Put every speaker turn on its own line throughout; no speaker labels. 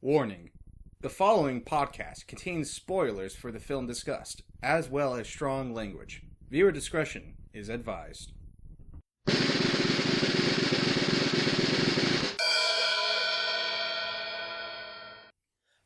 Warning. The following podcast contains spoilers for the film discussed, as well as strong language. Viewer discretion is advised.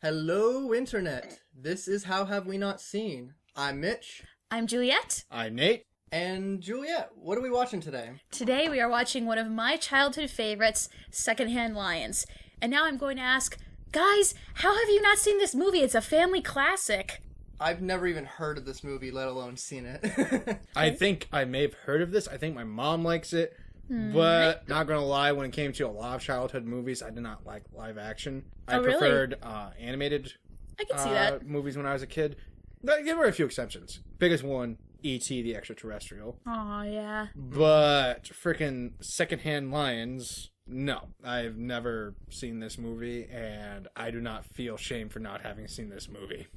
Hello, Internet. This is How Have We Not Seen. I'm Mitch.
I'm Juliet.
I'm Nate.
And Juliet, what are we watching today?
Today we are watching one of my childhood favorites, Secondhand Lions. And now I'm going to ask, guys, how have you not seen this movie? It's a family classic.
I've never even heard of this movie, let alone seen it.
I think I may have heard of this. I think my mom likes it. But, not gonna lie, when it came to a lot of childhood movies, I did not like live action. I preferred animated
I can see that.
movies when I was a kid. There were a few exceptions. Biggest one, E.T. the Extraterrestrial.
Oh, yeah.
But freaking Secondhand Lions, no. I've never seen this movie, and I do not feel shame for not having seen this movie.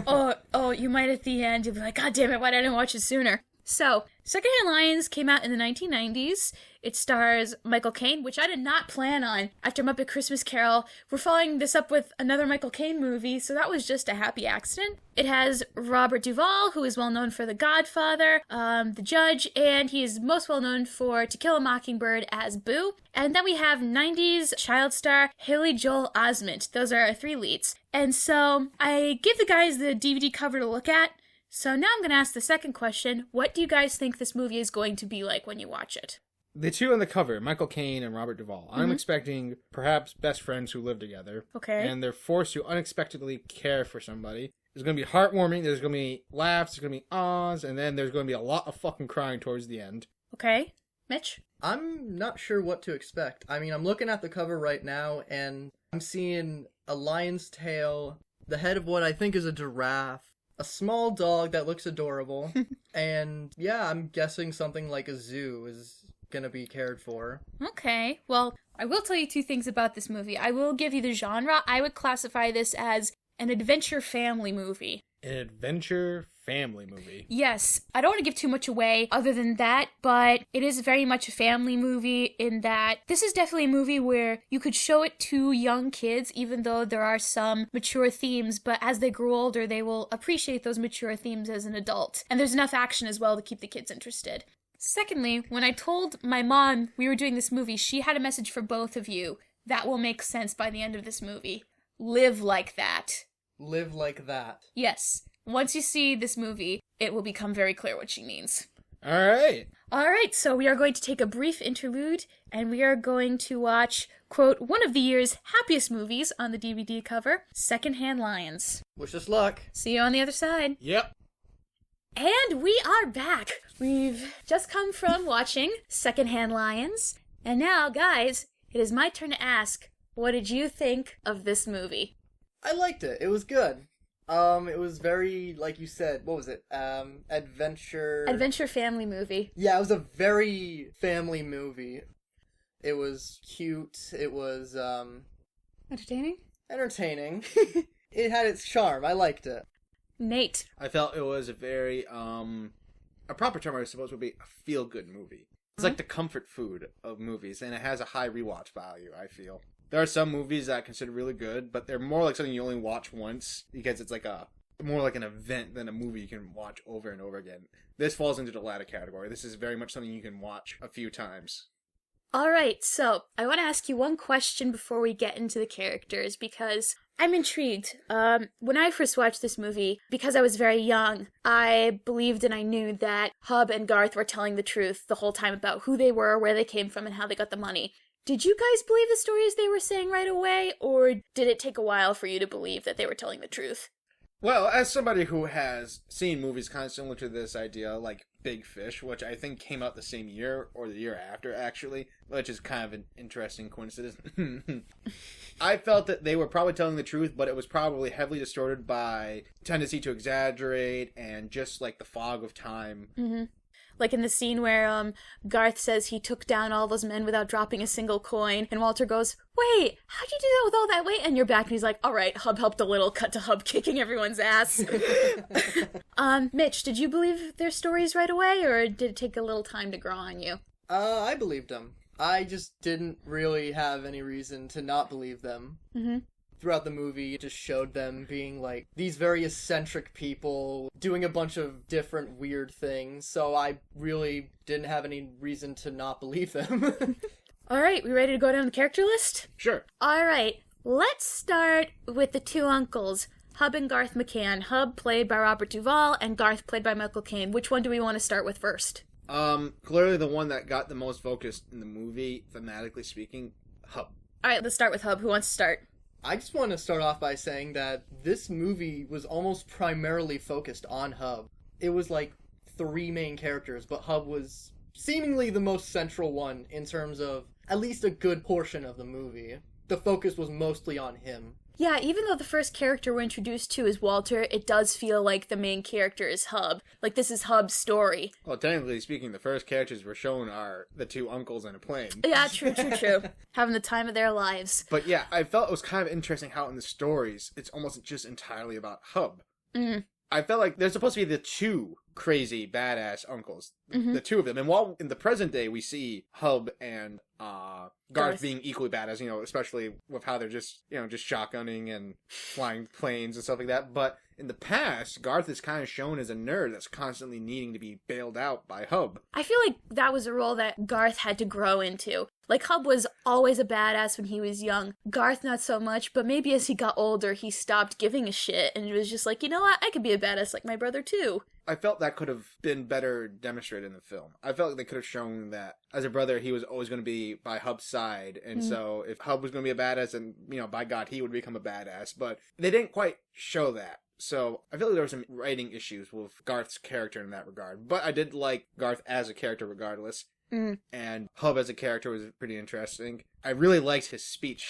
Oh, you might at the end. You'll be like, God damn it, why didn't I watch it sooner? So, Secondhand Lions came out in the 1990s. It stars Michael Caine, which I did not plan on. After Muppet Christmas Carol, we're following this up with another Michael Caine movie, so that was just a happy accident. It has Robert Duvall, who is well known for The Godfather, The Judge, and he is most well known for To Kill a Mockingbird as Boo. And then we have 90s child star Haley Joel Osment. Those are our three leads. And so, I give the guys the DVD cover to look at. So now I'm going to ask the second question. What do you guys think this movie is going to be like when you watch it?
The two on the cover, Michael Caine and Robert Duvall. I'm expecting perhaps best friends who live together.
Okay.
And they're forced to unexpectedly care for somebody. There's going to be heartwarming, there's going to be laughs, there's going to be ahs, and then there's going to be a lot of fucking crying towards the end.
Okay. Mitch?
I'm not sure what to expect. I mean, I'm looking at the cover right now, and I'm seeing a lion's tail, the head of what I think is a giraffe, a small dog that looks adorable, and yeah, I'm guessing something like a zoo is gonna be cared for.
Okay. Well, I will tell you two things about this movie. I will give you the genre. I would classify this as an adventure family movie.
An adventure family movie.
Yes. I don't want to give too much away other than that, but it is very much a family movie in that this is definitely a movie where you could show it to young kids, even though there are some mature themes, but as they grow older, they will appreciate those mature themes as an adult. And there's enough action as well to keep the kids interested. Secondly, when I told my mom we were doing this movie, she had a message for both of you that will make sense by the end of this movie. Live like that.
Live like that.
Yes. Once you see this movie, it will become very clear what she means.
Alright.
Alright, so we are going to take a brief interlude, and we are going to watch, quote, one of the year's happiest movies on the DVD cover, Secondhand Lions.
Wish us luck.
See you on the other side.
Yep.
And we are back. We've just come from watching Secondhand Lions, and now, guys, it is my turn to ask, what did you think of this movie?
I liked it. It was good. It was very, like you said, what was it? Adventure
family movie.
Yeah, it was a very family movie. It was cute. It was,
Entertaining?
entertaining. It had its charm. I liked it.
Nate.
I felt it was a very, a proper term I suppose would be a feel-good movie. It's like the comfort food of movies, and it has a high rewatch value, I feel. There are some movies that I consider really good, but they're more like something you only watch once, because it's like more like an event than a movie you can watch over and over again. This falls into the latter category. This is very much something you can watch a few times.
Alright, so I want to ask you one question before we get into the characters, because I'm intrigued. When I first watched this movie, because I was very young, I believed and I knew that Hub and Garth were telling the truth the whole time about who they were, where they came from, and how they got the money. Did you guys believe the stories they were saying right away, or did it take a while for you to believe that they were telling the truth?
Well, as somebody who has seen movies kind of similar to this idea, like Big Fish, which I think came out the same year, or the year after, actually, which is kind of an interesting coincidence. I felt that they were probably telling the truth, but it was probably heavily distorted by tendency to exaggerate and just, like, the fog of time.
Mm-hmm. Like in the scene where Garth says he took down all those men without dropping a single coin, and Walter goes, wait, how'd you do that with all that weight? And you're back, and he's like, all right, Hub helped a little, cut to Hub kicking everyone's ass. Mitch, did you believe their stories right away, or did it take a little time to grow on you?
I believed them. I just didn't really have any reason to not believe them.
Mm-hmm.
throughout the movie, it just showed them being like these very eccentric people doing a bunch of different weird things. So I really didn't have any reason to not believe them.
All right, we ready to go down the character list?
Sure.
All right, let's start with the two uncles, Hub and Garth McCann. Hub played by Robert Duvall and Garth played by Michael Caine. Which one do we want to start with first?
Clearly the one that got the most focus in the movie, thematically speaking, Hub.
All right, let's start with Hub. Who wants to start?
I just want to start off by saying that this movie was almost primarily focused on Hub. It was like 3 main characters, but Hub was seemingly the most central one in terms of at least a good portion of the movie. The focus was mostly on him.
Yeah, even though the first character we're introduced to is Walter, it does feel like the main character is Hub. Like, this is Hub's story.
Well, technically speaking, the first characters we're shown are the 2 uncles in a plane.
Yeah, true. Having the time of their lives.
But yeah, I felt it was kind of interesting how in the stories, it's almost just entirely about Hub.
Mm.
I felt like they're supposed to be the 2 crazy, badass uncles. The 2 of them. And while in the present day, we see Hub and Garth being equally badass, especially with how they're just shotgunning and flying planes and stuff like that. But in the past, Garth is kind of shown as a nerd that's constantly needing to be bailed out by Hub.
I feel like that was a role that Garth had to grow into. Like, Hub was always a badass when he was young. Garth, not so much, but maybe as he got older, he stopped giving a shit, and it was just like, you know what, I could be a badass like my brother, too.
I felt that could have been better demonstrated in the film. I felt like they could have shown that, as a brother, he was always going to be by Hub's side, and so if Hub was going to be a badass, then, by God, he would become a badass, but they didn't quite show that. So I feel like there were some writing issues with Garth's character in that regard, but I did like Garth as a character regardless. And Hub as a character was pretty interesting. I really liked his speech.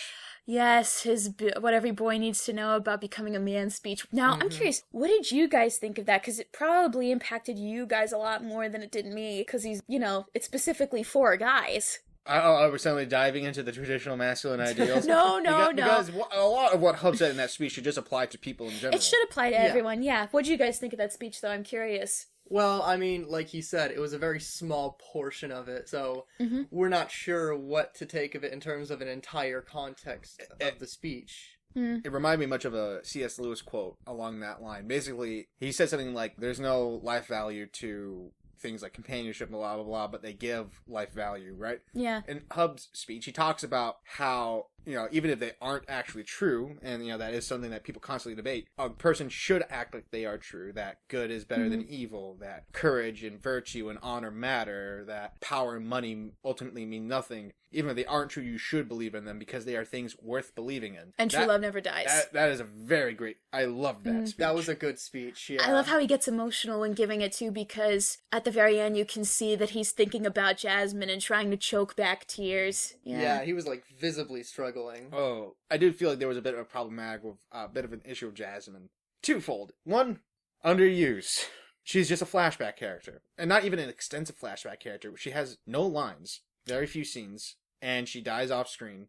Yes, his what every boy needs to know about becoming a man speech. Now, I'm curious, what did you guys think of that? Because it probably impacted you guys a lot more than it did me, because he's, it's specifically for guys.
We're suddenly diving into the traditional masculine ideals.
No.
Because a lot of what Hub said in that speech should just apply to people in general.
It should apply to everyone, yeah. What did you guys think of that speech, though? I'm curious.
Well, I mean, like he said, it was a very small portion of it, so we're not sure what to take of it in terms of an entire context of the speech.
It reminded me much of a C.S. Lewis quote along that line. Basically, he said something like, there's no life value to things like companionship and blah, blah, blah, but they give life value, right?
Yeah.
In Hub's speech, he talks about how, even if they aren't actually true, and, that is something that people constantly debate, a person should act like they are true, that good is better than evil, that courage and virtue and honor matter, that power and money ultimately mean nothing. Even if they aren't true, you should believe in them because they are things worth believing in.
And true love never dies.
That is a very great... I love that speech.
That was a good speech, yeah.
I love how he gets emotional when giving it, too, because at the very end you can see that he's thinking about Jasmine and trying to choke back tears.
Yeah, he was, visibly struggling.
Oh, I did feel like there was a bit of a problematic with a bit of an issue with Jasmine. Twofold. One, underuse. She's just a flashback character. And not even an extensive flashback character. She has no lines, very few scenes, and she dies off screen.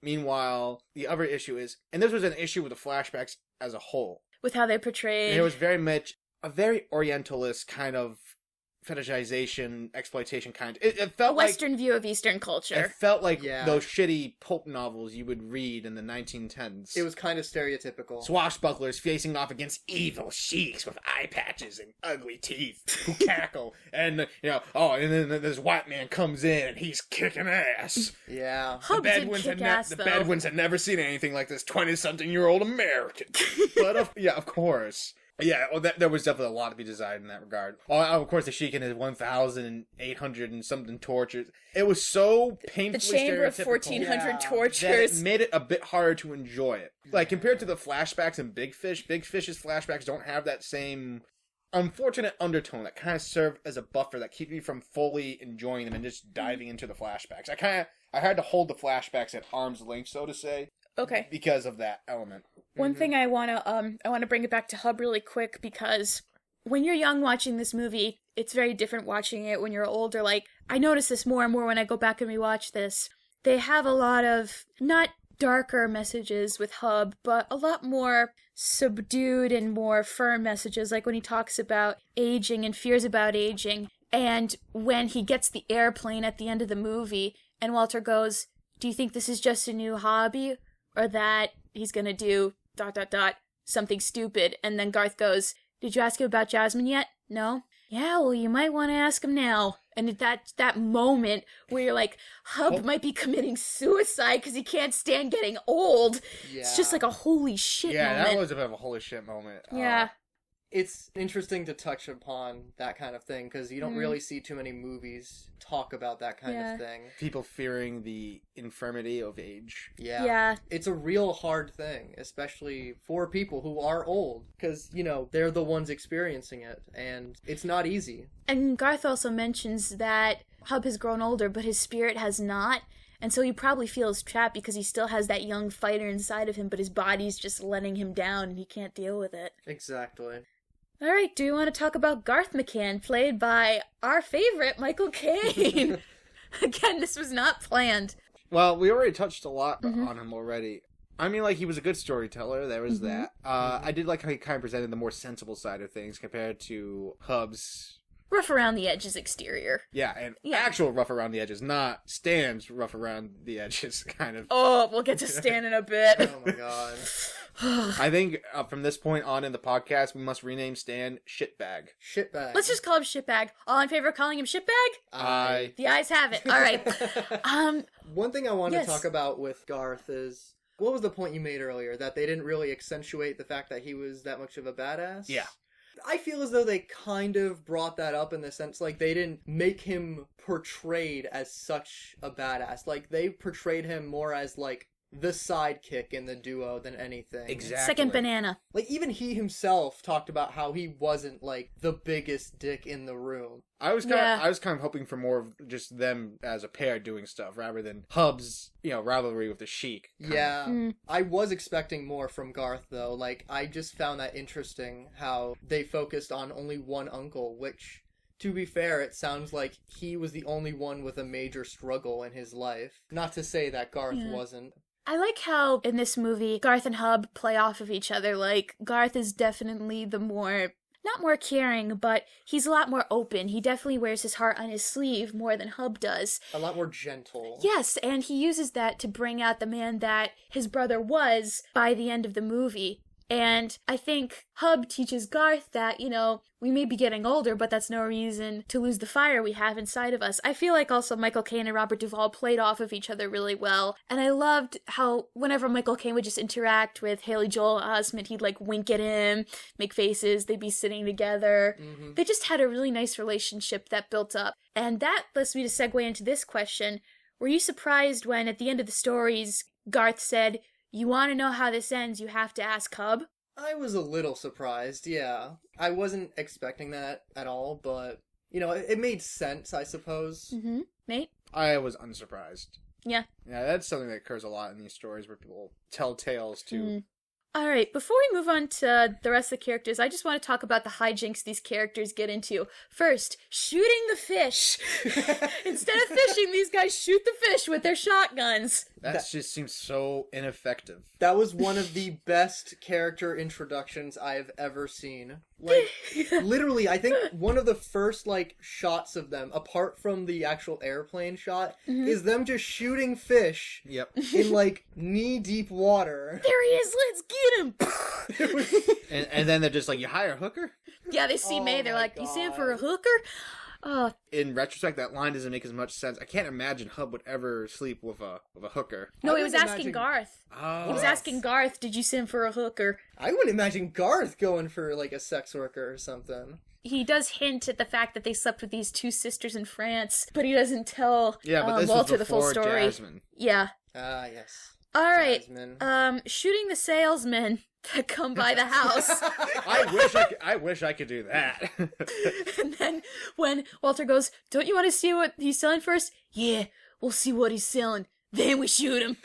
Meanwhile, the other issue is, and this was an issue with the flashbacks as a whole.
With how they portrayed.
And it was very much a very Orientalist kind of fetishization, exploitation kind. It felt
a Western view of Eastern culture.
It felt like those shitty pulp novels you would read in the 1910s.
It was kind of stereotypical.
Swashbucklers facing off against evil sheiks with eye patches and ugly teeth who cackle. And, and then this white man comes in and he's kicking ass.
Yeah.
Hub did kick ass, though.
The Bedouins had never seen anything like this 20-something-year-old American. But, of course... Yeah, well, there was definitely a lot to be desired in that regard. Of course, the Sheik and his 1,800 and something tortures. It was so painfully
stereotypical. The chamber of 1,400 tortures.
That it made it a bit harder to enjoy it. Like, compared to the flashbacks in Big Fish's flashbacks don't have that same unfortunate undertone that kind of served as a buffer that keeps me from fully enjoying them and just diving into the flashbacks. I had to hold the flashbacks at arm's length, so to say.
Okay.
Because of that element.
One thing I want to bring it back to Hub really quick, because when you're young watching this movie, it's very different watching it when you're older. Like, I notice this more and more when I go back and rewatch this. They have a lot of, not darker messages with Hub, but a lot more subdued and more firm messages, like when he talks about aging and fears about aging. And when he gets the airplane at the end of the movie, and Walter goes, "Do you think this is just a new hobby? Or that he's gonna do ... something stupid. And then Garth goes, did you ask him about Jasmine yet? No? Yeah, well, you might want to ask him now. And at that moment where you're like, Hub might be committing suicide because he can't stand getting old.
Yeah.
It's just like a holy shit moment.
Yeah, that was a bit of a holy shit moment.
Yeah.
It's interesting to touch upon that kind of thing because you don't really see too many movies talk about that kind of thing.
People fearing the infirmity of age.
Yeah. It's a real hard thing, especially for people who are old because, they're the ones experiencing it and it's not easy.
And Garth also mentions that Hub has grown older, but his spirit has not. And so he probably feels trapped because he still has that young fighter inside of him, but his body's just letting him down and he can't deal with it.
Exactly.
All right, do you want to talk about Garth McCann, played by our favorite Michael Caine? Again, this was not planned.
Well, we already touched a lot on him already. I mean, he was a good storyteller. There was that. I did like how he kind of presented the more sensible side of things compared to Hub's
rough around the edges exterior.
Yeah, and actual rough around the edges, not Stan's rough around the edges kind of.
Oh, we'll get to Stan in a bit.
Oh my god.
I think from this point on in the podcast, we must rename Stan Shitbag.
Shitbag.
Let's just call him Shitbag. All in favor of calling him Shitbag? The ayes have it. All right.
One thing I wanted to talk about with Garth is, what was the point you made earlier? That they didn't really accentuate the fact that he was that much of a badass?
Yeah.
I feel as though they kind of brought that up in the sense, they didn't make him portrayed as such a badass. They portrayed him more as, the sidekick in the duo than anything.
Exactly.
Second banana.
Even he himself talked about how he wasn't, the biggest dick in the room.
I was kind of hoping for more of just them as a pair doing stuff rather than Hub's, rivalry with the Sheik.
Yeah. I was expecting more from Garth, though. I just found that interesting how they focused on only one uncle, which, to be fair, it sounds like he was the only one with a major struggle in his life. Not to say that Garth wasn't.
I like how, in this movie, Garth and Hub play off of each other. Garth is definitely the not more caring, but he's a lot more open. He definitely wears his heart on his sleeve more than Hub does.
A lot more gentle.
Yes, and he uses that to bring out the man that his brother was by the end of the movie. And I think Hub teaches Garth that, we may be getting older, but that's no reason to lose the fire we have inside of us. I feel like also Michael Caine and Robert Duvall played off of each other really well. And I loved how whenever Michael Caine would just interact with Haley Joel Osment, he'd wink at him, make faces, they'd be sitting together. Mm-hmm. They just had a really nice relationship that built up. And that lets me to segue into this question. Were you surprised when at the end of the stories, Garth said, you want to know how this ends, you have to ask Hub?
I was a little surprised, yeah. I wasn't expecting that at all, but, it made sense, I suppose.
Mm-hmm. Nate?
I was unsurprised.
Yeah.
Yeah, that's something that occurs a lot in these stories where people tell tales to...
All right, before we move on to the rest of the characters, I just want to talk about the hijinks these characters get into. First, shooting the fish. Instead of fishing, these guys shoot the fish with their shotguns.
That just seems so ineffective.
That was one of the best character introductions I have ever seen. Literally, I think one of the first, shots of them, apart from the actual airplane shot, is them just shooting fish in, knee-deep water.
There he is, let's get him!
and then they're just you hire a hooker?
Yeah, they see May, they're like, you stand for a hooker?
In retrospect, that line doesn't make as much sense. I can't imagine Hub would ever sleep with a hooker.
No, he was asking Garth.
Oh.
He was asking Garth, did you send for a hooker?
I wouldn't imagine Garth going for, a sex worker or something.
He does hint at the fact that they slept with these two sisters in France, but he doesn't tell
but this
Walter
was
the full story.
Jasmine.
Yeah.
Ah, yes.
All right.
Jasmine.
Shooting the salesmen that come by the house.
I wish I could do that.
And then when Walter goes, don't you want to see what he's selling first? Yeah, we'll see what he's selling. Then we shoot him.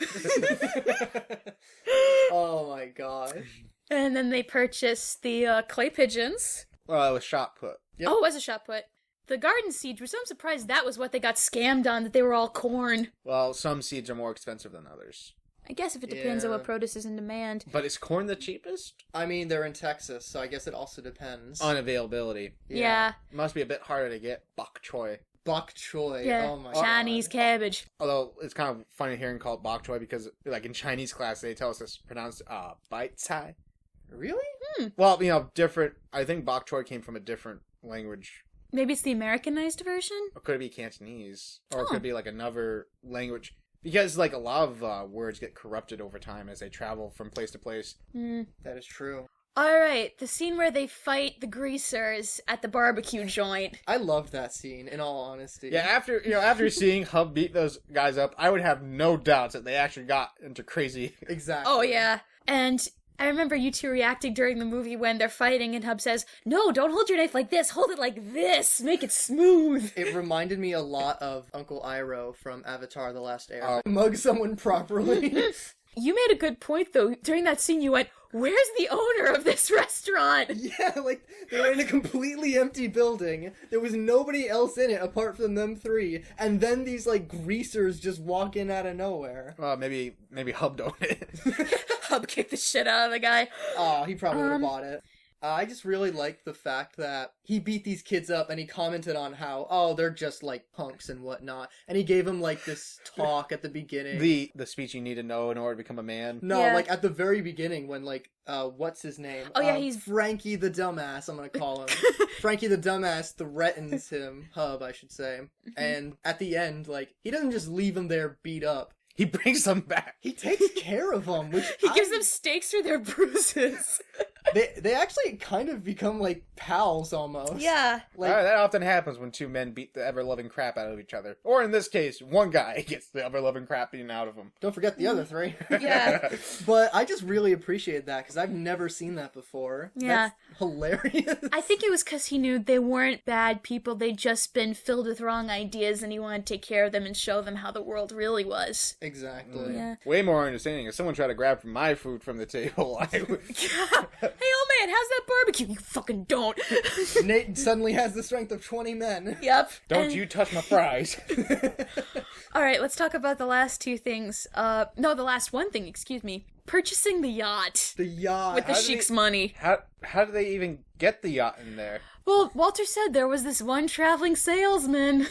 Oh my gosh.
And then they purchase the clay pigeons.
Well, it was shot put.
Yep.
Oh, it was a shot put. The garden seeds were so I'm surprised that was what they got scammed on, that they were all corn.
Well, some seeds are more expensive than others.
I guess if it depends on what produce is in demand.
But is corn the cheapest?
I mean, they're in Texas, so I guess it also depends.
On availability.
Yeah.
Must be a bit harder to get bok choy.
Bok choy.
Yeah,
Oh my
Chinese
god.
cabbage.
Although it's kind of funny hearing called bok choy because, like, in Chinese class, they tell us it's pronounced bite cai.
Really?
Well, different. I think bok choy came from a different language.
Maybe it's the Americanized version?
Or could it be Cantonese? Or it
Oh.
could be, like, another language. Because, like, a lot of words get corrupted over time as they travel from place to place.
That is true.
Alright, the scene where they fight the greasers at the barbecue joint.
I loved that scene, in all honesty.
Yeah, after seeing Hub beat those guys up, I would have no doubts that they actually got into crazy.
Exactly.
Oh, yeah. And I remember you two reacting during the movie when they're fighting and Hub says, "No, don't hold your knife like this, hold it like this, make it smooth."
It reminded me a lot of Uncle Iroh from Avatar: The Last Air.
Oh.
Mug someone properly.
You made a good point, though. During that scene, you went, "Where's the owner of this restaurant?"
Yeah, like, they were in a completely empty building. There was nobody else in it apart from them three. And then these, like, greasers just walk in out of nowhere.
Maybe Hub owned it.
Hub kicked the shit out of the guy.
Oh, he probably would have bought it. I just really liked the fact that he beat these kids up and he commented on how, oh, they're just like punks and whatnot. And he gave them like this talk at the beginning.
The speech you need to know in order to become a man.
No,
Yeah.
like at the very beginning when like, what's his name?
Oh, yeah, he's-
Frankie the dumbass, I'm gonna call him. Frankie the dumbass threatens him, Hub, I should say. And at the end, like, he doesn't just leave him there beat up.
He brings them back.
He takes care of them, which
He gives them steaks for their bruises.
They actually kind of become like pals almost.
Yeah.
Like,
That often happens when two men beat the ever-loving crap out of each other. Or in this case, one guy gets the ever-loving crap beaten out of him.
don't forget the other three.
Yeah.
But I just really appreciated that because I've never seen that before.
Yeah.
That's hilarious.
I think it was because he knew they weren't bad people, they'd just been filled with wrong ideas, and he wanted to take care of them and show them how the world really was.
Exactly.
Yeah.
Way more understanding. If someone tried to grab my food from the table, I would...
Hey, old man, how's that barbecue? You fucking don't.
Nate suddenly has the strength of 20 men.
Yep.
Don't
And-
you touch my fries.
Alright, let's talk about the last two things. The last one thing, excuse me. Purchasing the yacht.
The yacht.
With the
How did
sheik's
he-
money.
How do they even get the yacht in there?
Well, Walter said there was this one traveling salesman.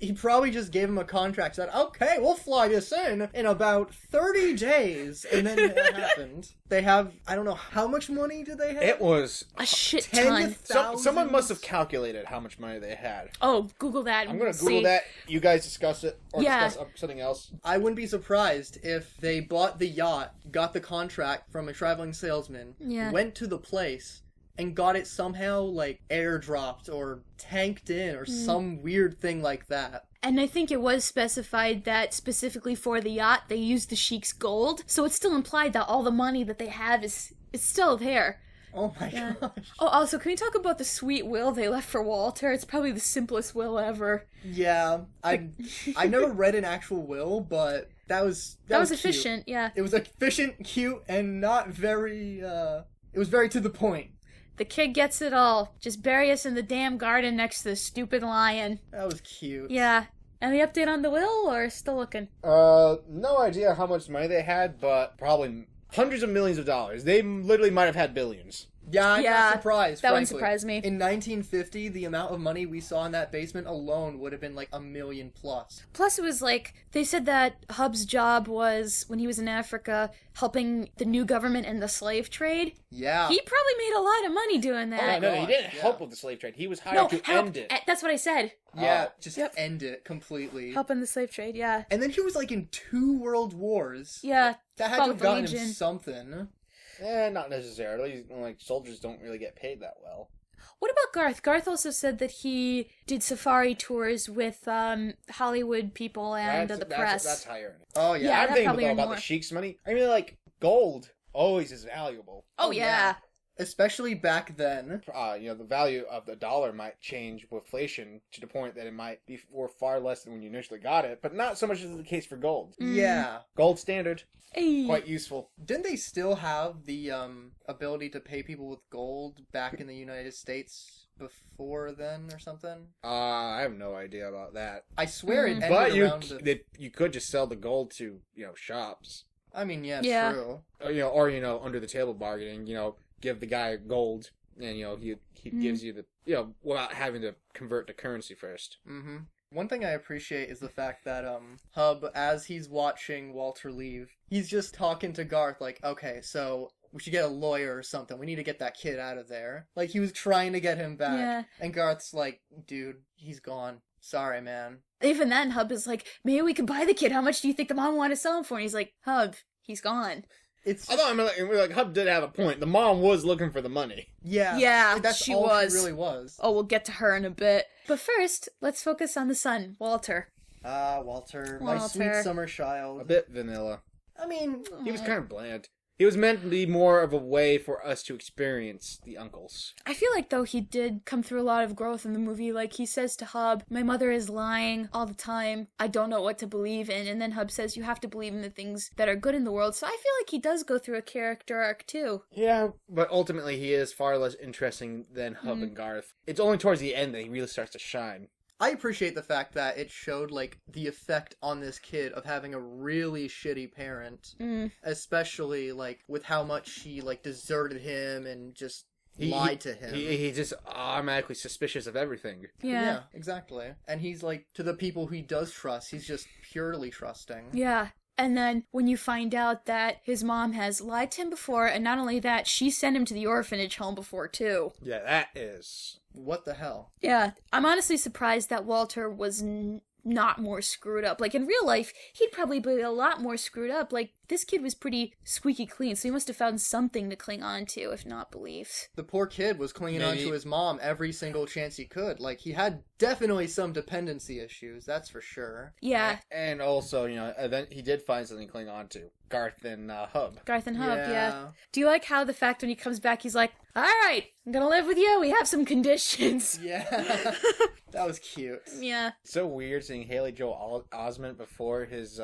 He probably just gave him a contract, said, okay, we'll fly this in about 30 days. And then it happened. They have, I don't know, how much money do they have?
It was...
A shit
10,000.
ton.
Someone must have calculated how much money they had.
Oh, Google that.
I'm gonna
see.
Google that. You guys discuss it. Or
Yeah.
discuss something else.
I wouldn't be surprised if they bought the yacht, got the contract from a traveling salesman,
Yeah.
went to the place, and got it somehow, like, airdropped or tanked in or some weird thing like that.
And I think it was specified that specifically for the yacht, they used the sheik's gold. So it's still implied that all the money that they have is still there.
Oh my
Yeah.
gosh.
Oh, also, can we talk about the sweet will they left for Walter? It's probably the simplest will ever.
Yeah, I never read an actual will, but that was
That was
cute.
efficient, yeah.
It was efficient, cute, and not very, it was very to the point.
The kid gets it all. Just bury us in the damn garden next to the stupid lion.
That was cute.
Yeah. Any update on the will, or still looking?
No idea how much money they had, but probably hundreds of millions of dollars. They literally might have had billions.
Yeah, I'm
Yeah,
not surprised,
that wouldn't
frankly.
surprise me.
In 1950, the amount of money we saw in that basement alone would have been like $1 million plus.
Plus, it was like, they said that Hub's job was, when he was in Africa, helping the new government in the slave trade.
Yeah.
He probably made a lot of money doing
No,
that.
no, he didn't
yeah.
help with the slave trade. He was hired
No,
to
help.
end it.
That's what I said.
Yeah,
Oh.
just
Yep.
end it completely.
Helping the slave trade, yeah.
And then he was like in 2 world wars.
Yeah.
That had
fought
to
with
have gotten
Legion.
him something.
Not necessarily. Like, soldiers don't really get paid that well.
What about Garth? Garth also said that he did safari tours with Hollywood people and the press.
That's higher.
Oh,
Yeah,
yeah.
I'm
that
thinking
probably
about
more.
the sheik's money. I mean, like, gold always is valuable.
Oh, yeah.
Especially back then.
The value of the dollar might change with inflation to the point that it might be worth far less than when you initially got it, but not so much as the case for gold.
Yeah.
Gold standard,
Hey.
quite useful.
Didn't they still have the ability to pay people with gold back in the United States before then or something?
I have no idea about that.
I swear it ended
But
around the...
you could just sell the gold to, shops.
I mean, yeah,
Yeah.
true.
Or under the table bargaining, give the guy gold And, he gives you the, without having to convert to currency first.
Mm-hmm. One thing I appreciate is the fact that, Hub, as he's watching Walter leave, he's just talking to Garth like, okay, so we should get a lawyer or something. We need to get that kid out of there. Like, he was trying to get him back.
Yeah.
And Garth's like, dude, he's gone. Sorry, man.
Even then, Hub is like, maybe we can buy the kid. How much do you think the mom wanted to sell him for? And he's like, Hub, he's gone.
Although, Hub did have a point. The mom was looking for the money.
Yeah.
Yeah,
that's
she
all
was.
She really was.
Oh, we'll get to her in a bit. But first, let's focus on the son, Walter.
Walter. My sweet summer child.
A bit vanilla.
I mean...
He was kind of bland. He was meant to be more of a way for us to experience the uncles.
I feel like, though, he did come through a lot of growth in the movie. Like, he says to Hub, my mother is lying all the time. I don't know what to believe in. And then Hub says, you have to believe in the things that are good in the world. So I feel like he does go through a character arc, too.
Yeah, but ultimately he is far less interesting than Hub and Garth. It's only towards the end that he really starts to shine.
I appreciate the fact that it showed, like, the effect on this kid of having a really shitty parent. Especially, like, with how much she, like, deserted him and just lied to him.
He's just automatically suspicious of everything.
Yeah, exactly. And he's, like, to the people he does trust, he's just purely trusting.
Yeah. And then when you find out that his mom has lied to him before, and not only that, she sent him to the orphanage home before, too.
Yeah, that is...
What the hell?
Yeah, I'm honestly surprised that Walter was not more screwed up. Like, in real life, he'd probably be a lot more screwed up. Like, this kid was pretty squeaky clean, so he must have found something to cling on to, if not beliefs.
The poor kid was clinging on to his mom every single chance he could. Like, he had definitely some dependency issues, that's for sure.
Yeah.
And also, he did find something to cling on to. Garth and Hub.
Garth and Hub, yeah. Do you like how the fact when he comes back, he's like, all right, I'm gonna live with you. We have some conditions.
Yeah. That was cute.
Yeah.
So weird seeing Haley Joel Osment before his,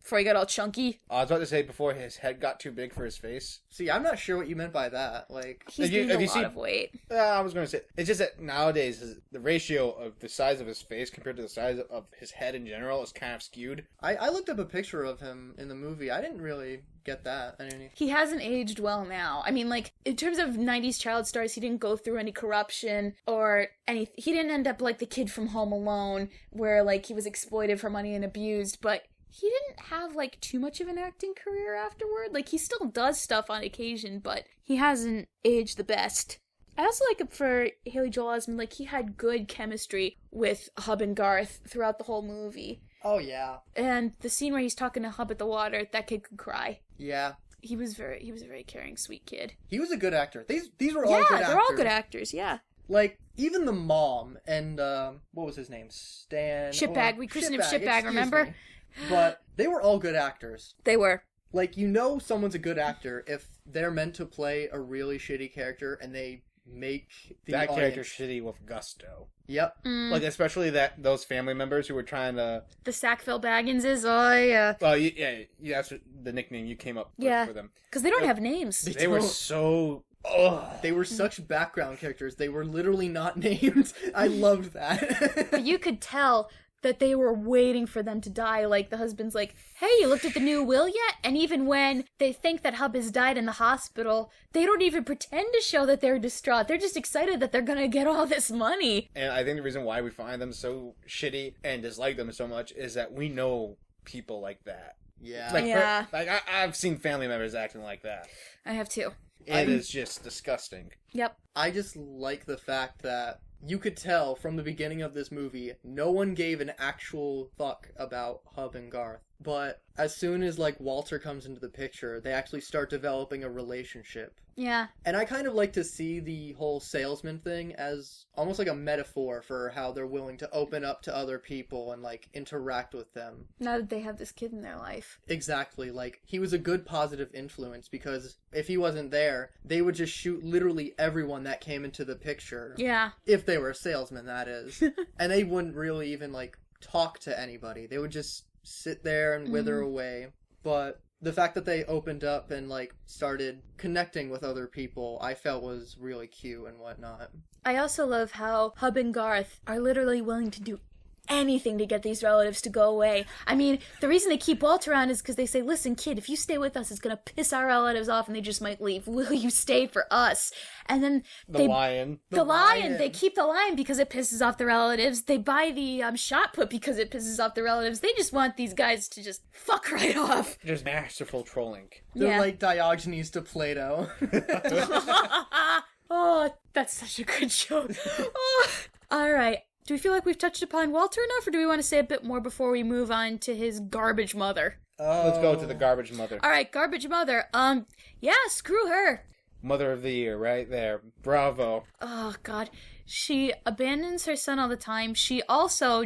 Before he got all chunky.
I was about to say before his head got too big for his face.
See, I'm not sure what you meant by that. Like,
he's gained a lot of weight.
I was going to say, it's just that nowadays the ratio of the size of his face compared to the size of his head in general is kind of skewed.
I looked up a picture of him in the movie. I didn't really get that.
He hasn't aged well now. I mean, like, in terms of 90s child stars, he didn't go through any corruption or any... He didn't end up like the kid from Home Alone, where, like, he was exploited for money and abused, but... He didn't have, like, too much of an acting career afterward. Like, he still does stuff on occasion, but he hasn't aged the best. I also like it for Haley Joel Osment, like, he had good chemistry with Hub and Garth throughout the whole movie.
Oh, yeah.
And the scene where he's talking to Hub at the water, that kid could cry.
Yeah.
He was a very caring, sweet kid.
He was a good actor. These were all good actors.
Yeah, they're all good actors, yeah.
Like, even the mom and, what was his name? Stan...
Shitbag. We christened him Shitbag, remember?
Me. But they were all good actors.
They were.
Like, someone's a good actor if they're meant to play a really shitty character and they make
that character shitty with gusto.
Yep.
Like, especially those family members who were trying to...
The Sackville Bagginses, oh, yeah.
Well, yeah, that's the nickname you came up with for them.
Because they don't have names.
They were so...
They were such background characters. They were literally not named. I loved that.
But you could tell... that they were waiting for them to die. Like, the husband's like, hey, you looked at the new will yet? And even when they think that Hub has died in the hospital, they don't even pretend to show that they're distraught. They're just excited that they're gonna get all this money.
And I think the reason why we find them so shitty and dislike them so much is that we know people like that.
Yeah.
I've seen family members acting like that.
I have too.
It is just disgusting.
Yep.
I just like the fact that you could tell from the beginning of this movie, no one gave an actual fuck about Hub and Garth. But as soon as, like, Walter comes into the picture, they actually start developing a relationship.
Yeah.
And I kind of like to see the whole salesman thing as almost like a metaphor for how they're willing to open up to other people and, like, interact with them.
Now that they have this kid in their life.
Exactly. Like, he was a good positive influence because if he wasn't there, they would just shoot literally everyone that came into the picture.
Yeah.
If they were a salesman, that is. And they wouldn't really even, like, talk to anybody. They would just sit there and wither away. But the fact that they opened up and, like, started connecting with other people, I felt was really cute and whatnot.
I also love how Hub and Garth are literally willing to do anything to get these relatives to go away. I mean, the reason they keep Walt around is because they say, listen, kid, if you stay with us, it's going to piss our relatives off and they just might leave. Will you stay for us? And then
The lion.
The lion. They keep the lion because it pisses off the relatives. They buy the shot put because it pisses off the relatives. They just want these guys to just fuck right off.
Just masterful trolling.
They're like Diogenes to Plato.
Oh, that's such a good joke. Oh. All right. Do we feel like we've touched upon Walter enough, or do we want to say a bit more before we move on to his garbage mother?
Let's go to the garbage mother.
All right, garbage mother. Yeah, screw her.
Mother of the year, right there. Bravo.
Oh, God. She abandons her son all the time. She also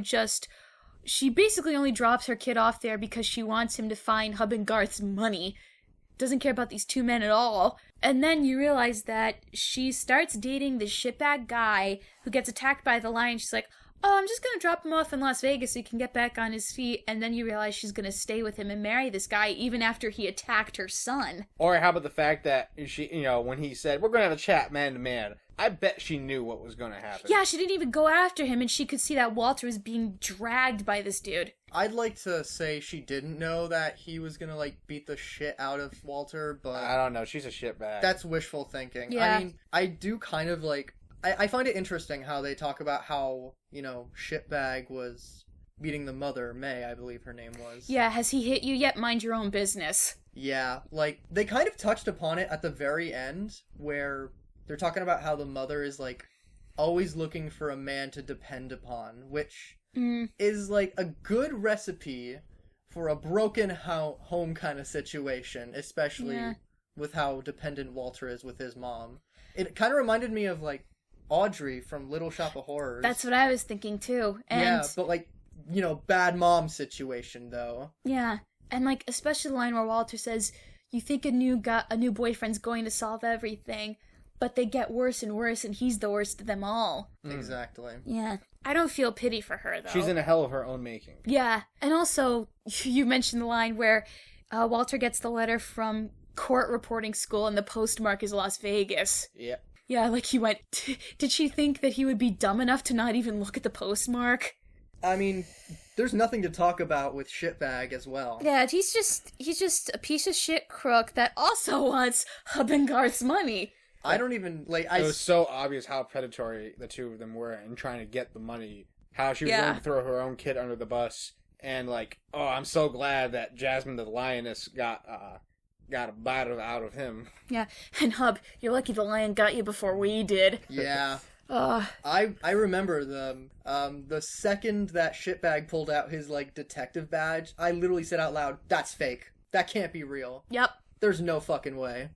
she basically only drops her kid off there because she wants him to find Hub and Garth's money. Doesn't care about these two men at all. And then you realize that she starts dating this shitbag guy who gets attacked by the lion. She's like, oh, I'm just going to drop him off in Las Vegas so he can get back on his feet. And then you realize she's going to stay with him and marry this guy even after he attacked her son.
Or how about the fact that she, when he said, we're going to have a chat man to man, I bet she knew what was going to happen.
Yeah, she didn't even go after him, and she could see that Walter was being dragged by this dude.
I'd like to say she didn't know that he was gonna, beat the shit out of Walter, but...
I don't know, she's a shitbag.
That's wishful thinking.
Yeah.
I mean, I do kind of, I find it interesting how they talk about how, shitbag was beating the mother, May, I believe her name was.
Yeah, has he hit you yet? Mind your own business.
Yeah, they kind of touched upon it at the very end, where they're talking about how the mother is, always looking for a man to depend upon, which... is a good recipe for a broken home kind of situation, especially with how dependent Walter is with his mom. It kind of reminded me of Audrey from Little Shop of Horrors.
That's what I was thinking too. And
yeah, but bad mom situation though.
Yeah, and especially the line where Walter says, "You think a new boyfriend's going to solve everything." But they get worse and worse, and he's the worst of them all.
Exactly.
Yeah. I don't feel pity for her, though.
She's in a hell of her own making.
Yeah. And also, you mentioned the line where Walter gets the letter from court reporting school, and the postmark is Las Vegas.
Yep.
Yeah, he went, did she think that he would be dumb enough to not even look at the postmark?
I mean, there's nothing to talk about with shitbag as well.
Yeah, he's just a piece of shit crook that also wants Hub and Garth's money.
I don't even,
It was so obvious how predatory the two of them were in trying to get the money. How she was going to throw her own kid under the bus. And, I'm so glad that Jasmine the lioness got a bite out of him.
Yeah, and Hub, you're lucky the lion got you before we did.
Yeah. I remember the second that shitbag pulled out his, detective badge, I literally said out loud, that's fake. That can't be real.
Yep.
There's no fucking way.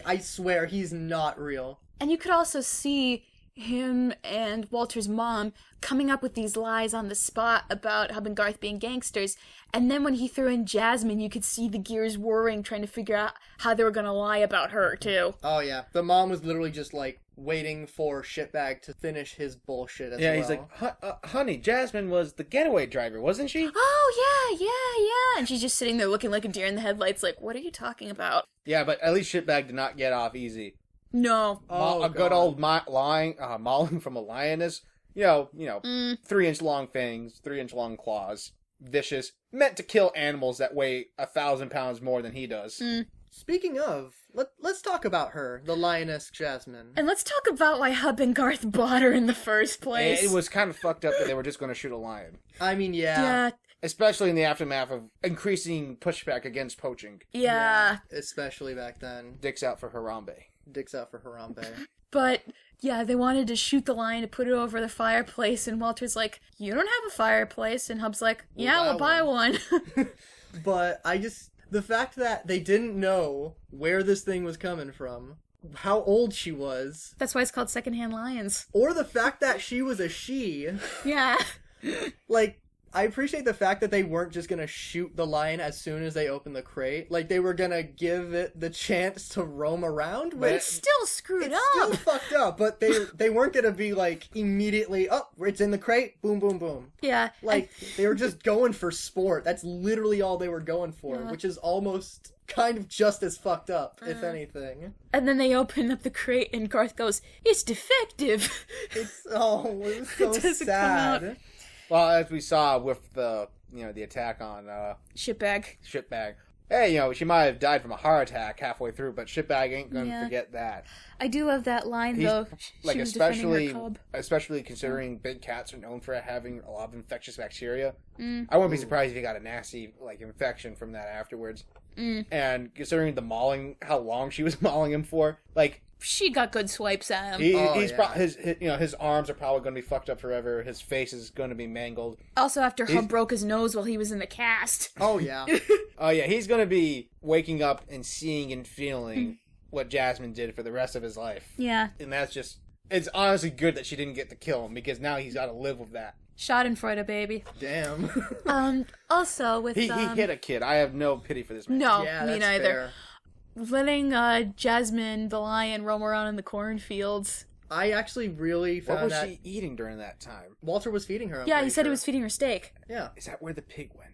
I swear he's not real.
And you could also see him and Walter's mom coming up with these lies on the spot about Hub and Garth being gangsters. And then when he threw in Jasmine, you could see the gears whirring, trying to figure out how they were going to lie about her, too.
Oh, yeah. The mom was literally just, waiting for shitbag to finish his bullshit as well.
Yeah, he's like, honey, Jasmine was the getaway driver, wasn't she?
Oh, yeah. And she's just sitting there looking like a deer in the headlights, what are you talking about?
Yeah, but at least shitbag did not get off easy.
No.
Good old mauling from a lioness. 3-inch long fangs, 3-inch long claws. Vicious. Meant to kill animals that weigh 1,000 pounds more than he does.
Speaking of, let's talk about her, the lioness Jasmine.
And let's talk about why Hub and Garth bought her in the first place.
It was kind of fucked up that they were just going to shoot a lion.
I mean, yeah.
Yeah.
Especially in the aftermath of increasing pushback against poaching.
Yeah.
Especially back then.
Dicks out for Harambe.
Dicks out for Harambe.
But, yeah, they wanted to shoot the lion to put it over the fireplace, and Walter's like, you don't have a fireplace, and Hub's like, we'll buy one.
But the fact that they didn't know where this thing was coming from, how old she was.
That's why it's called Secondhand Lions.
Or the fact that she was a she.
Yeah.
I appreciate the fact that they weren't just gonna shoot the lion as soon as they opened the crate. They were gonna give it the chance to roam around.
But it's still screwed up.
It's still fucked up, but they weren't gonna be, immediately, it's in the crate, boom, boom, boom.
Yeah.
They were just going for sport. That's literally all they were going for, which is almost kind of just as fucked up, if anything.
And then they open up the crate, and Garth goes, it's defective.
It was so
It doesn't come
sad.
out.
Well, as we saw with the attack on
Shitbag.
Hey, she might have died from a heart attack halfway through, but Shitbag ain't gonna forget that.
I do love that line, though. She was defending her cub.
Especially considering big cats are known for having a lot of infectious bacteria. I wouldn't be surprised if he got a nasty infection from that afterwards. And considering the mauling, how long she was mauling him for,
she got good swipes at him.
His arms are probably going to be fucked up forever. His face is going to be mangled.
Also, after Hub broke his nose while he was in the cast.
Oh yeah.
Oh yeah, he's going to be waking up and seeing and feeling what Jasmine did for the rest of his life.
Yeah.
And that's just, it's honestly good that she didn't get to kill him, because now he's got to live with that.
Schadenfreude, baby.
Damn.
Also with
he hit a kid. I have no pity for this man.
No,
yeah,
me
that's
neither.
fair.
Letting Jasmine the lion roam around in the cornfields.
I actually really found
What was she eating during that time?
Walter was feeding her.
Yeah, he said he was feeding her steak.
Yeah.
Is that where the pig went?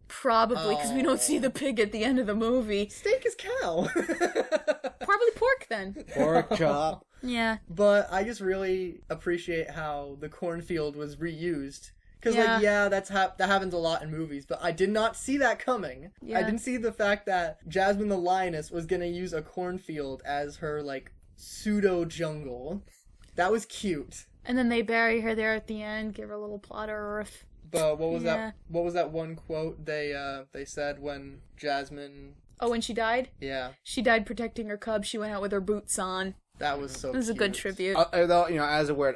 Probably, because we don't see the pig at the end of the movie.
Steak is cow.
Probably pork then.
Pork chop.
Yeah.
But I just really appreciate how the cornfield was reused. Because, that happens a lot in movies, but I did not see that coming.
Yeah.
I didn't see the fact that Jasmine the lioness was going to use a cornfield as her, pseudo-jungle. That was cute.
And then they bury her there at the end, give her a little plot of earth.
But what was that? What was that one quote they said when Jasmine?
Oh, when she died?
Yeah.
She died protecting her cub. She went out with her boots on.
That was so
It was
cute.
a good tribute.
As a word,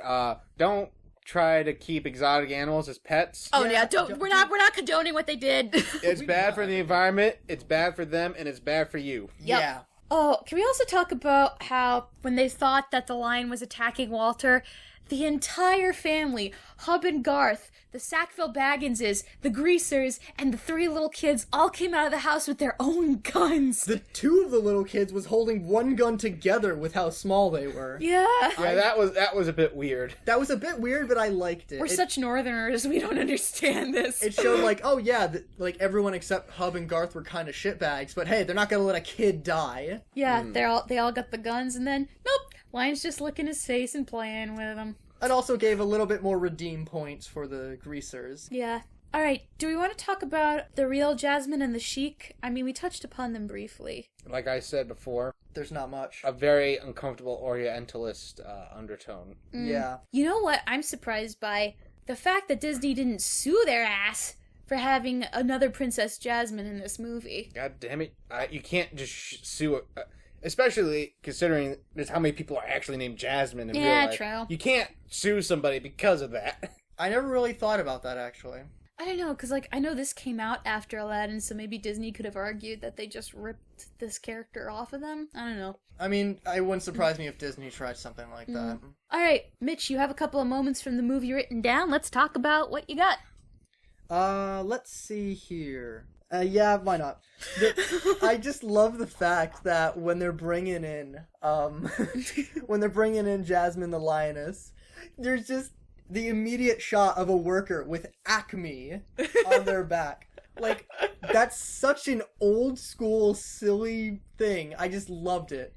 don't try to keep exotic animals as pets.
Oh yeah, we're not condoning what they did.
It's bad for the environment, it's bad for them, and it's bad for you.
Yep.
Yeah.
Oh, can we also talk about how when they thought that the lion was attacking Walter, the entire family, Hub and Garth, the Sackville Bagginses, the Greasers, and the 3 little kids all came out of the house with their own guns.
The 2 of the little kids was holding one gun together with how small they were.
Yeah.
Yeah, that was a bit weird.
That was a bit weird, but I liked it.
We're such northerners, we don't understand this.
It showed everyone except Hub and Garth were kind of shitbags, but hey, they're not gonna let a kid die.
Yeah, they all got the guns, and then, nope, Lion's just licking his face and playing with them.
It also gave a little bit more redeem points for the Greasers.
Yeah. Alright, do we want to talk about the real Jasmine and the Sheik? I mean, we touched upon them briefly.
Like I said before,
There's not much.
a very uncomfortable Orientalist undertone.
Yeah.
You know what I'm surprised by? The fact that Disney didn't sue their ass for having another Princess Jasmine in this movie.
God damn it. You can't just sue it. Especially considering there's how many people are actually named Jasmine in real life.
True.
You can't sue somebody because of that.
I never really thought about that, actually.
I don't know, because, I know this came out after Aladdin, so maybe Disney could have argued that they just ripped this character off of them. I don't know.
I mean, it wouldn't surprise me if Disney tried something like that.
Alright, Mitch, you have a couple of moments from the movie written down. Let's talk about what you got.
Let's see here. Yeah, why not? I just love the fact that when they're bringing in, Jasmine the lioness, there's just the immediate shot of a worker with Acme on their back. That's such an old school, silly thing. I just loved it.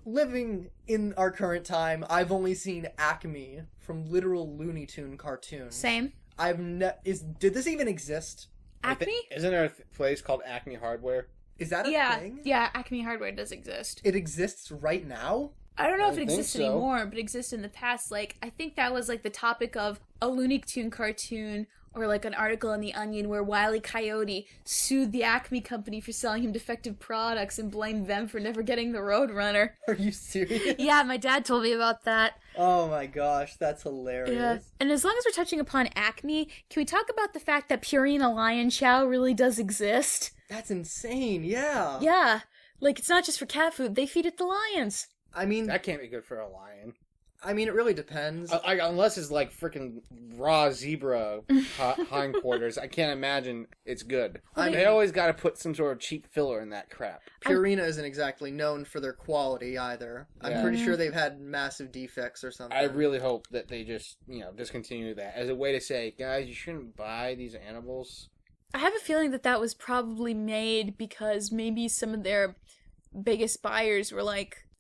Living in our current time, I've only seen Acme from literal Looney Tune cartoons.
Same.
Did this even exist?
Acme?
Isn't there a place called Acme Hardware?
Is that a thing?
Yeah, Acme Hardware does exist.
It exists right now?
I don't know if
I
it
think
exists
so.
anymore, but it exists in the past. I think that was, the topic of a Looney Tune cartoon or, an article in The Onion where Wile E. Coyote sued the Acme company for selling him defective products and blamed them for never getting the Roadrunner.
Are you serious?
Yeah, my dad told me about that.
Oh my gosh, that's hilarious.
Yeah. And as long as we're touching upon Acme, can we talk about the fact that Purina Lion Chow really does exist?
That's insane, yeah.
Yeah. It's not just for cat food, they feed it to lions.
I mean,
That can't be good for a lion.
it really depends.
Unless it's freaking raw zebra hindquarters, I can't imagine it's good. They always got to put some sort of cheap filler in that crap.
Purina isn't exactly known for their quality either. I'm pretty sure they've had massive defects or something.
I really hope that they just, discontinue that as a way to say, guys, you shouldn't buy these animals.
I have a feeling that was probably made because maybe some of their biggest buyers were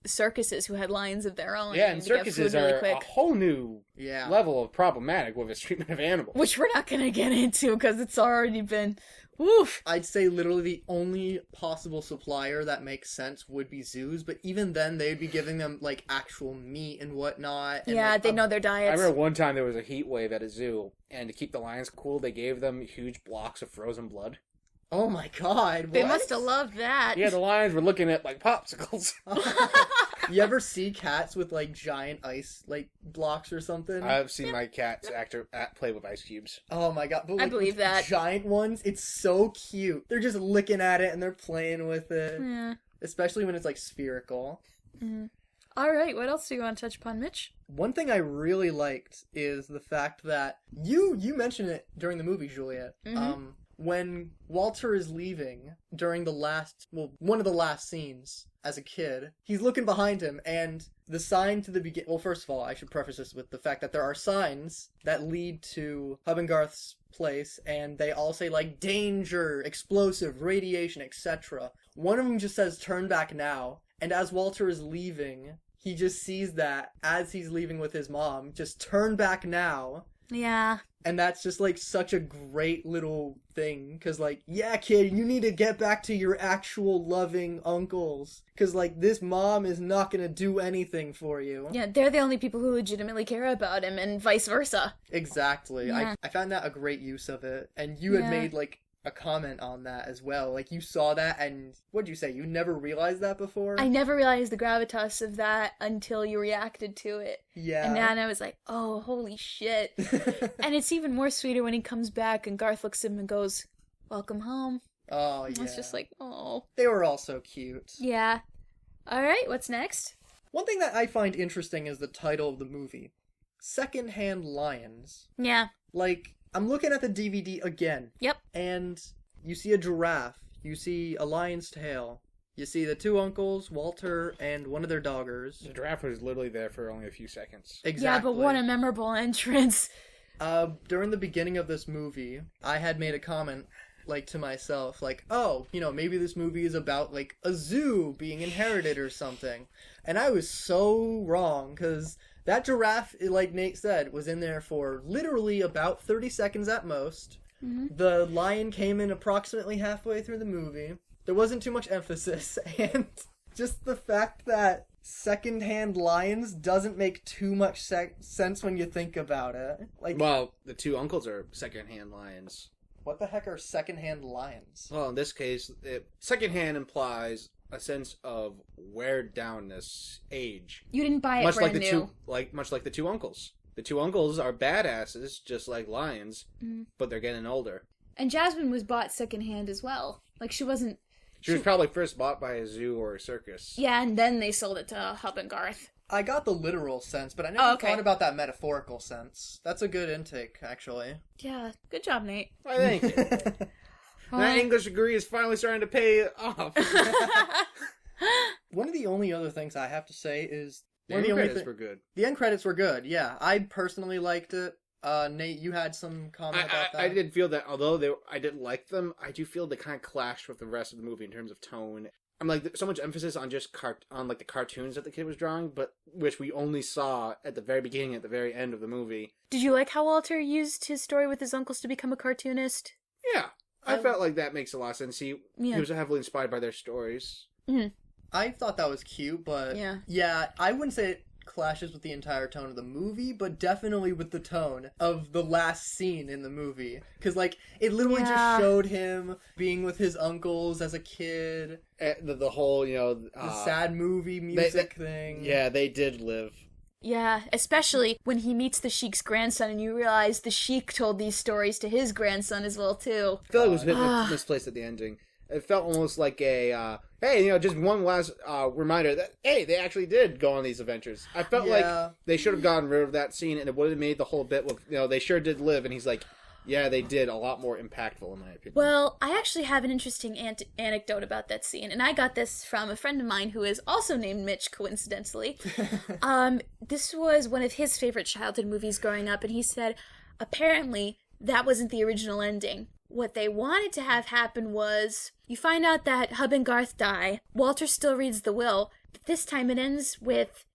circuses who had lions of their own.
Yeah, and circuses
really
are a whole new level of problematic with its treatment of animals.
Which we're not going to get into because it's already been... Woof.
I'd say literally the only possible supplier that makes sense would be zoos, but even then they'd be giving them, like, actual meat and whatnot. And,
yeah,
like,
they know their diets.
I remember one time there was a heat wave at a zoo, and to keep the lions cool, they gave them huge blocks of frozen blood.
Oh my god, what?
They must have loved that.
Yeah, the lions were looking at, like, popsicles.
You ever see cats with, like, giant ice, like, blocks or something?
I've seen my cats play with ice cubes.
Oh my god, but, like,
I believe that.
Giant ones, it's so cute. They're just looking at it and they're playing with it.
Yeah.
Especially when it's, like, spherical.
Mm. Alright, what else do you want to touch upon, Mitch?
One thing I really liked is the fact that you mentioned it during the movie, Juliet.
Mm-hmm.
When Walter is leaving during one of the last scenes as a kid, he's looking behind him, and the sign to the beginning... Well, first of all, I should preface this with the fact that there are signs that lead to Hub and Garth's place, and they all say, like, danger, explosive, radiation, etc. One of them just says, turn back now, and as Walter is leaving, he just sees that as he's leaving with his mom, just turn back now.
Yeah.
And that's just, like, such a great little thing, because, like, yeah, kid, you need to get back to your actual loving uncles, because, like, this mom is not going to do anything for you.
Yeah, they're the only people who legitimately care about him, and vice versa.
Exactly.
Yeah.
I found that a great use of it, and you had made, like, a comment on that as well. Like, you saw that, and what'd you say? You never realized that before?
I never realized the gravitas of that until you reacted to it.
Yeah.
And then I was like, oh, holy shit. And it's even more sweeter when he comes back and Garth looks at him and goes, welcome home.
Oh, yeah.
It's just like, oh.
They were all so cute.
Yeah. Alright, what's next?
One thing that I find interesting is the title of the movie. Secondhand Lions.
Yeah.
Like, I'm looking at the DVD again.
Yep.
And you see a giraffe. You see a lion's tail. You see the two uncles, Walter, and one of their doggers.
The giraffe was literally there for only a few seconds.
Exactly.
Yeah, but what a memorable entrance.
During the beginning of this movie, I had made a comment, like, to myself, like, oh, you know, maybe this movie is about, like, a zoo being inherited or something. And I was so wrong, because that giraffe, like Nate said, was in there for literally about 30 seconds at most. Mm-hmm. The lion came in approximately halfway through the movie. There wasn't too much emphasis, and just the fact that Secondhand Lions doesn't make too much sense when you think about it. Like, well,
the two uncles are secondhand lions.
What the heck are secondhand lions?
Well, in this case, secondhand implies a sense of weared downness, age.
You didn't buy it
much
brand
like the
new.
much like the two uncles. The two uncles are badasses, just like lions, but they're getting older.
And Jasmine was bought secondhand as well. Like, she wasn't...
She was probably first bought by a zoo or a circus.
Yeah, and then they sold it to Hub and Garth.
I got the literal sense, but I never thought about that metaphorical sense. That's a good intake, actually.
Yeah, good job, Nate.
I think. That English degree is finally starting to pay off.
One of the only other things I have to say is...
The end credits were good.
The end credits were good, yeah. I personally liked it. Nate, you had some comment about that?
I did feel that, although I didn't like them, I do feel they kind of clashed with the rest of the movie in terms of tone. I'm like, so much emphasis on just the cartoons that the kid was drawing, but which we only saw at the very beginning, at the very end of the movie.
Did you like how Walter used his story with his uncles to become a cartoonist?
Yeah, I felt like that makes a lot of sense. He was heavily inspired by their stories.
Mm-hmm.
I thought that was cute, but yeah, I wouldn't say it clashes with the entire tone of the movie, but definitely with the tone of the last scene in the movie. Because, like, it literally just showed him being with his uncles as a kid.
The whole, the
sad movie music thing. Yeah, they did live.
Yeah, especially when he meets the Sheik's grandson and you realize the Sheik told these stories to his grandson as well, too.
I feel like it was a bit misplaced at the ending. It felt almost like a, hey, just one last reminder that, hey, they actually did go on these adventures. I felt like they should have gotten rid of that scene, and it would have made the whole bit with, they sure did live, and he's like, yeah, they did, a lot more impactful, in my opinion.
Well, I actually have an interesting anecdote about that scene, and I got this from a friend of mine who is also named Mitch, coincidentally. This was one of his favorite childhood movies growing up, and he said, apparently, that wasn't the original ending. What they wanted to have happen was, you find out that Hub and Garth die, Walter still reads the will, But this time it ends with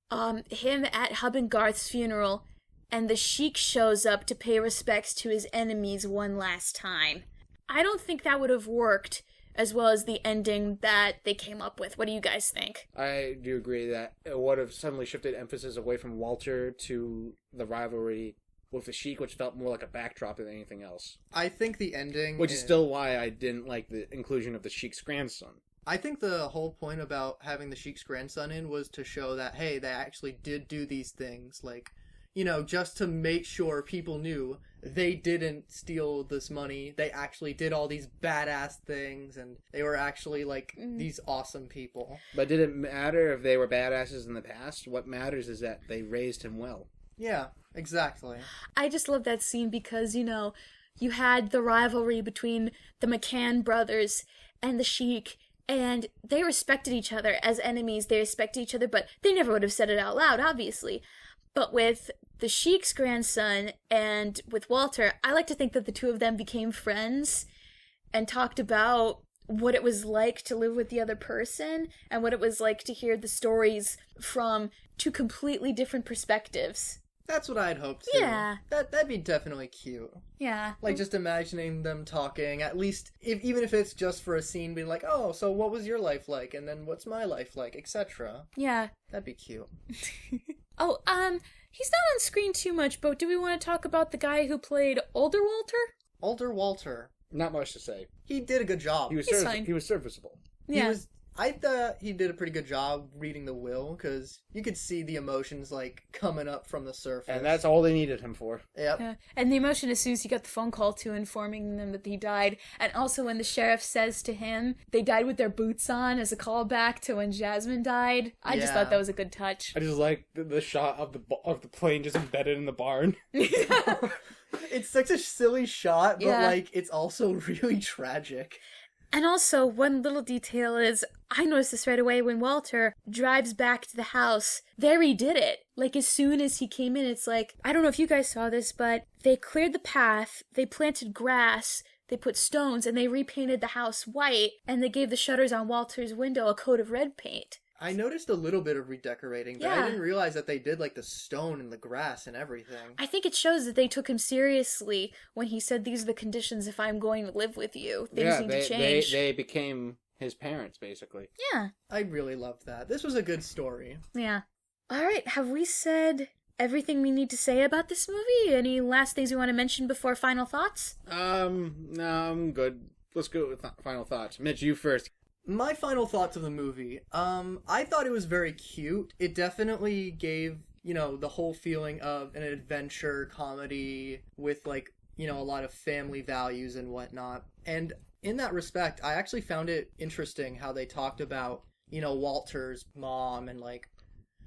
him at Hub and Garth's funeral, and the Sheik shows up to pay respects to his enemies one last time. I don't think that would have worked as well as the ending that they came up with. What do you guys think?
I do agree that it would have suddenly shifted emphasis away from Walter to the rivalry with the Sheik, which felt more like a backdrop than anything else.
I think the ending...
Which is still why I didn't like the inclusion of the Sheik's grandson.
I think the whole point about having the Sheik's grandson in was to show that, hey, they actually did do these things, like, you know, just to make sure people knew they didn't steal this money. They actually did all these badass things, and they were actually, like, these awesome people.
But did it matter if they were badasses in the past? What matters is that they raised him well.
Yeah, exactly.
I just love that scene because, you know, you had the rivalry between the McCann brothers and the Sheik, and they respected each other as enemies. They respected each other, but they never would have said it out loud, obviously. But with the Sheik's grandson and with Walter, I like to think that the two of them became friends and talked about what it was like to live with the other person and what it was like to hear the stories from two completely different perspectives.
That's what I'd hoped too.
Yeah.
That'd be definitely cute.
Yeah.
Like, just imagining them talking, at least, even if it's just for a scene, being like, oh, so what was your life like? And then what's my life like? Etc.
Yeah.
That'd be cute.
Oh, he's not on screen too much, but do we want to talk about the guy who played Older Walter?
Older Walter.
Not much to say.
He did a good job.
He was
fine.
He was serviceable.
Yeah.
I thought he did a pretty good job reading the will, because you could see the emotions, like, coming up from the surface.
And that's all they needed him for.
Yep.
Yeah. And the emotion as soon as he got the phone call to informing them that he died. And also when the sheriff says to him, they died with their boots on as a callback to when Jasmine died. I just thought that was a good touch.
I just like the shot of the plane just embedded in the barn.
It's such a silly shot, but, like, it's also really tragic.
And also, one little detail is, I noticed this right away when Walter drives back to the house. There he did it. Like, as soon as he came in, it's like, I don't know if you guys saw this, but they cleared the path, they planted grass, they put stones, and they repainted the house white, and they gave the shutters on Walter's window a coat of red paint.
I noticed a little bit of redecorating, but I didn't realize that they did, like, the stone and the grass and everything.
I think it shows that they took him seriously when he said, these are the conditions if I'm going to live with you. Things need to change.
They became his parents, basically.
Yeah.
I really loved that. This was a good story.
Yeah. All right, have we said everything we need to say about this movie? Any last things we want to mention before final thoughts?
No, I'm good. Let's go with final thoughts. Mitch, you first.
My final thoughts of the movie. I thought it was very cute. It definitely gave, you know, the whole feeling of an adventure comedy with, like, you know, a lot of family values and whatnot. And in that respect, I actually found it interesting how they talked about, you know, Walter's mom and, like,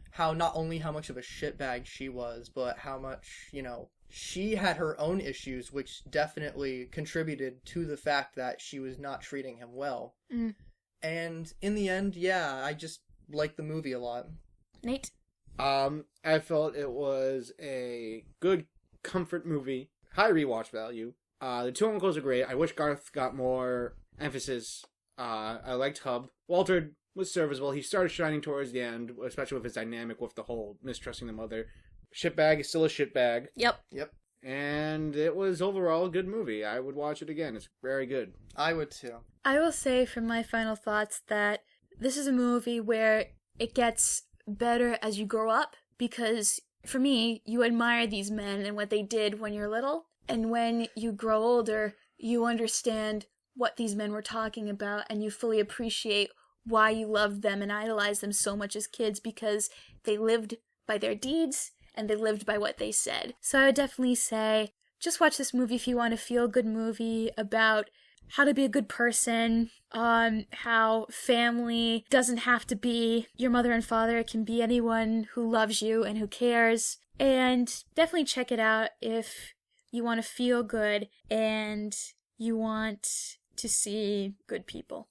how not only how much of a shitbag she was, but how much, you know, she had her own issues, which definitely contributed to the fact that she was not treating him well.
Mm.
And in the end, yeah, I just liked the movie a lot.
Nate?
I felt it was a good comfort movie. High rewatch value. The two uncles are great. I wish Garth got more emphasis. I liked Hub. Walter was serviceable. He started shining towards the end, especially with his dynamic with the whole mistrusting the mother. Shitbag is still a shitbag.
Yep.
And it was overall a good movie. I would watch it again. It's very good.
I would too.
I will say from my final thoughts that this is a movie where it gets better as you grow up, because for me, you admire these men and what they did when you're little, and when you grow older, you understand what these men were talking about, and you fully appreciate why you loved them and idolized them so much as kids, because they lived by their deeds and they lived by what they said. So I would definitely say, just watch this movie if you want a feel-good movie about how to be a good person, how family doesn't have to be your mother and father. It can be anyone who loves you and who cares. And definitely check it out if you want to feel good and you want to see good people.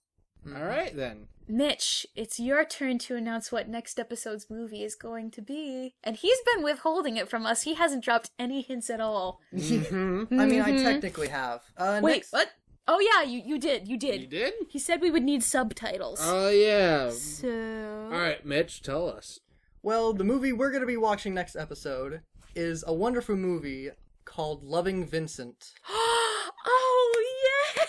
All right, then.
Mitch, it's your turn to announce what next episode's movie is going to be. And he's been withholding it from us. He hasn't dropped any hints at all.
Mm-hmm. I mean, I technically have.
Wait, what? Oh yeah, you did.
You did?
He said we would need subtitles.
Oh, yeah.
So...
Alright, Mitch, tell us.
Well, the movie we're going to be watching next episode is a wonderful movie called Loving Vincent.
Oh, yay!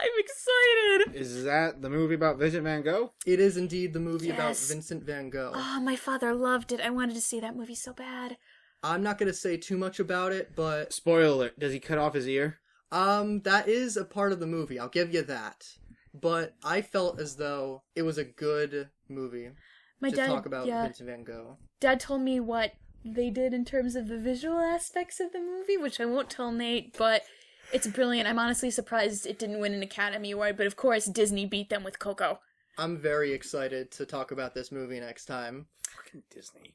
I'm excited!
Is that the movie about Vincent van Gogh?
It is indeed the movie about
Yes.
Vincent van Gogh.
Oh, my father loved it. I wanted to see that movie so bad.
I'm not going to say too much about it, but
Spoiler alert, does he cut off his ear?
that is a part of the movie. I'll give you that. But I felt as though it was a good movie
My
to
dad,
talk about
yeah,
Vincent van Gogh.
Dad told me what they did in terms of the visual aspects of the movie, which I won't tell Nate, but it's brilliant. I'm honestly surprised it didn't win an Academy Award, but of course Disney beat them with Coco.
I'm very excited to talk about this movie next time.
Fucking Disney.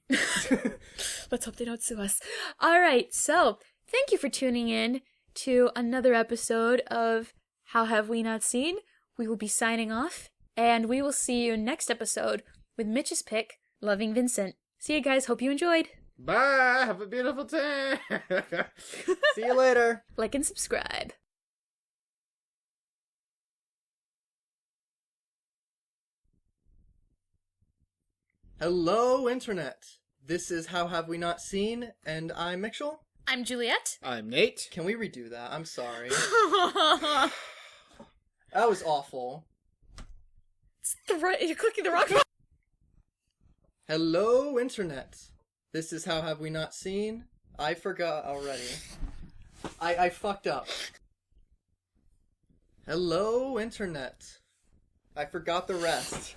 Let's hope they don't sue us. Alright, so thank you for tuning in to another episode of How Have We Not Seen? We will be signing off, and we will see you next episode with Mitch's pick, Loving Vincent. See you guys, hope you enjoyed.
Bye, have a beautiful time.
See you later.
Like and subscribe.
Hello, Internet. This is How Have We Not Seen, and I'm Mitchell.
I'm Juliet.
I'm Nate.
Can we redo that? I'm sorry.
It's
That was awful.
you're clicking the wrong button.
Hello, Internet. This is How Have We Not Seen? I forgot already. I fucked up. Hello, Internet. I forgot the rest.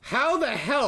How the hell?